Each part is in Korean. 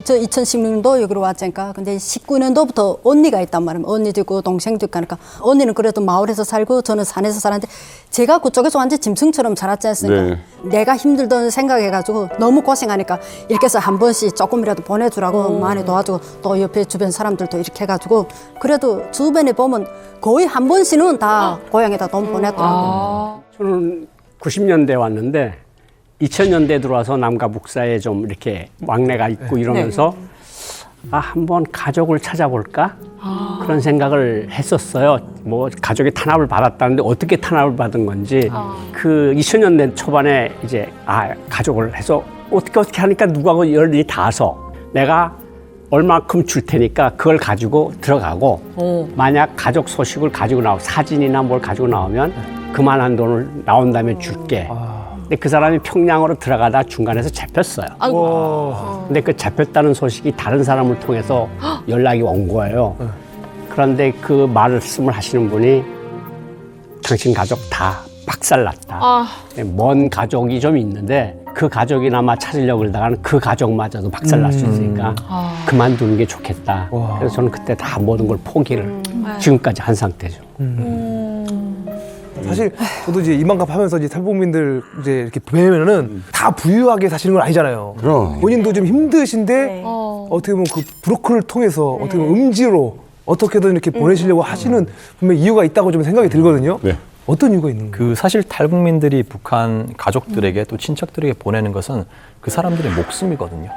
저 2016년도 여기로 왔으니까 근데 19년도부터 언니가 있단 말이에요. 언니도 있고 동생도 있고 하니까 언니는 그래도 마을에서 살고 저는 산에서 살았는데 제가 그쪽에서 완전 짐승처럼 자랐지 않습니까? 네. 내가 힘들던 생각해가지고 너무 고생하니까 이렇게 해서 한 번씩 조금이라도 보내주라고 많이 도와주고 또 옆에 주변 사람들도 이렇게 해가지고 그래도 주변에 보면 거의 한 번씩은 다 고향에다 돈 보냈더라고요. 저는 90년대에 왔는데 2000년대에 들어와서 남과 북사에 좀 이렇게 왕래가 있고 이러면서 한번 가족을 찾아볼까? 그런 생각을 했었어요. 뭐 가족이 탄압을 받았다는데 어떻게 탄압을 받은 건지 그 2000년대 초반에 이제 가족을 해서 어떻게 하니까 누구하고 열이 닿아서 내가 얼마큼 줄 테니까 그걸 가지고 들어가고 만약 가족 소식을 가지고 사진이나 뭘 가지고 나오면 그만한 돈을 나온 다음에 줄게. 근데 그 사람이 평양으로 들어가다 중간에서 잡혔어요. 근데 그 잡혔다는 소식이 다른 사람을 통해서 연락이 온 거예요. 그런데 그 말씀을 하시는 분이 당신 가족 다 박살났다. 먼 가족이 좀 있는데 그 가족이나마 찾으려고 그러다가는 그 가족마저도 박살날 수 있으니까 그만두는 게 좋겠다. 그래서 저는 그때 다 모든 걸 포기를 지금까지 한 상태죠. 사실 저도 이제 이만갑 하면서 이제 탈북민들 이제 이렇게 뵈면은 다 부유하게 사시는 건 아니잖아요. 그럼. 본인도 좀 힘드신데 어떻게 보면 그 브로커를 통해서 어떻게 보면 음지로 어떻게든 이렇게 보내시려고 하시는 분명 이유가 있다고 좀 생각이 들거든요. 네. 어떤 이유가 있는 거예요? 사실 탈북민들이 북한 가족들에게 또 친척들에게 보내는 것은 그 사람들의 목숨이거든요.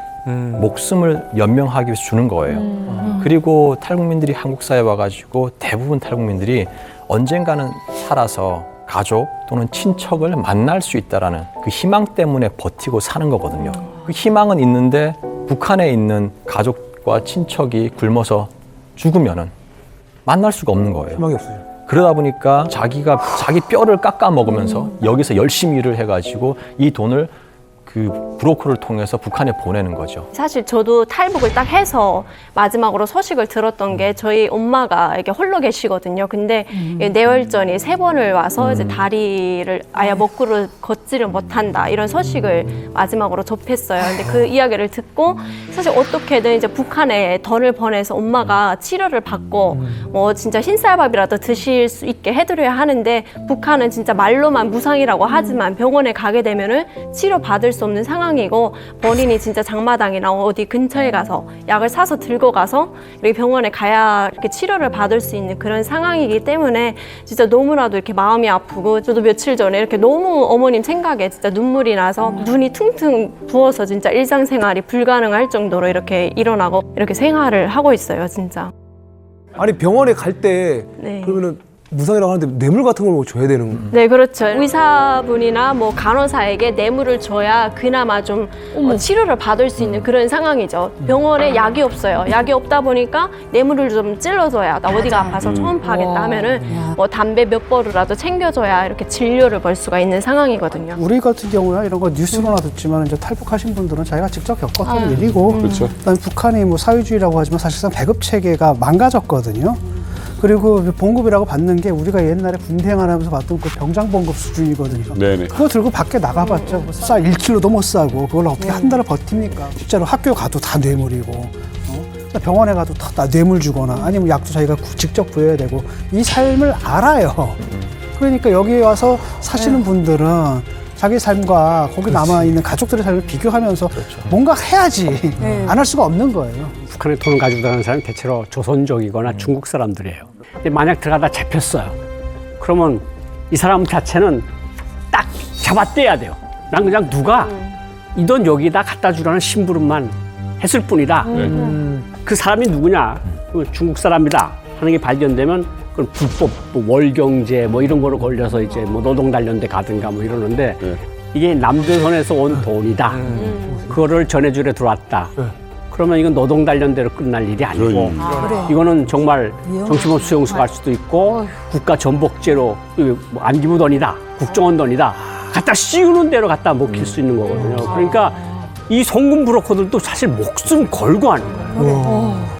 목숨을 연명하기 위해서 주는 거예요. 그리고 탈북민들이 한국 사회에 와가지고 대부분 탈북민들이 언젠가는 살아서 가족 또는 친척을 만날 수 있다라는 그 희망 때문에 버티고 사는 거거든요. 그 희망은 있는데 북한에 있는 가족과 친척이 굶어서 죽으면은 만날 수가 없는 거예요. 희망이 없어요. 그러다 보니까 자기가 자기 뼈를 깎아 먹으면서 여기서 열심히 일을 해가지고 이 돈을 그 브로커를 통해서 북한에 보내는 거죠. 사실 저도 탈북을 딱 해서 마지막으로 소식을 들었던 게 저희 엄마가 이렇게 홀로 계시거든요. 근데 뇌혈전이 3번을 와서 이제 다리를 아예 먹구를 걷지를 못한다 이런 소식을 마지막으로 접했어요. 근데 그 이야기를 듣고 사실 어떻게든 이제 북한에 돈을 보내서 엄마가 치료를 받고 뭐 진짜 흰쌀밥이라도 드실 수 있게 해드려야 하는데 북한은 진짜 말로만 무상이라고 하지만 병원에 가게 되면은 치료 받을 수 없는 상황이고 본인이 진짜 장마당이나 어디 근처에 가서 약을 사서 들고 가서 이렇게 병원에 가야 이렇게 치료를 받을 수 있는 그런 상황이기 때문에 진짜 너무나도 이렇게 마음이 아프고 저도 며칠 전에 이렇게 너무 어머님 생각에 진짜 눈물이 나서 눈이 퉁퉁 부어서 진짜 일상생활이 불가능할 정도로 이렇게 일어나고 이렇게 생활을 하고 있어요, 진짜. 아니 병원에 갈 때 네. 그러면은 무상이라고 하는데 뇌물 같은 걸 뭐 줘야 되는 네, 그렇죠. 의사분이나 뭐 간호사에게 뇌물을 줘야 그나마 좀 치료를 받을 수 있는 그런 상황이죠. 병원에 약이 없어요. 약이 없다 보니까 뇌물을 좀 찔러줘야 나 어디가 아파서 초음파하겠다 하면은 뭐 담배 몇 벌이라도 챙겨줘야 이렇게 진료를 벌 수가 있는 상황이거든요. 우리 같은 경우는 이런 거 뉴스로나 듣지만 이제 탈북하신 분들은 자기가 직접 겪었던 일이고 그다음에 북한이 뭐 사회주의라고 하지만 사실상 배급 체계가 망가졌거든요. 그리고 봉급이라고 받는 게 우리가 옛날에 군대생활하면서 받던 그 병장 봉급 수준이거든요. 네네. 그거 들고 밖에 나가봤자 싸 1kg도 못 싸고 그걸 어떻게 한 달을 버팁니까? 실제로 학교 가도 다 뇌물이고 병원에 가도 다 뇌물 주거나 아니면 약도 자기가 직접 구해야 되고 이 삶을 알아요. 그러니까 여기 와서 사시는 분들은 자기 삶과 거기 남아있는 가족들의 삶을 비교하면서 뭔가 해야지 안 할 수가 없는 거예요. 북한에 돈을 가지고 들어가는 사람이 대체로 조선족이거나 중국 사람들이에요. 근데 만약 들어가다 잡혔어요. 그러면 이 사람 자체는 딱 잡아떼야 돼요. 난 그냥 누가 이 돈 여기다 갖다 주라는 심부름만 했을 뿐이다. 그 사람이 누구냐? 중국 사람이다 하는 게 발견되면 그건 불법 뭐 월경제 뭐 이런 거로 걸려서 이제 뭐 노동단련대 가든가 뭐 이러는데 이게 남조선에서 온 돈이다. 그거를 전해주려 들어왔다. 그러면 이건 노동단련대로 끝날 일이 아니고 이거는 정말 정치범 수용소 갈 수도 있고 국가 전복제로 뭐 안기부 돈이다. 국정원 돈이다. 갖다 씌우는 대로 갖다 먹힐 수 있는 거거든요. 그러니까 이 송금 브로커들도 사실 목숨 걸고 하는 거예요.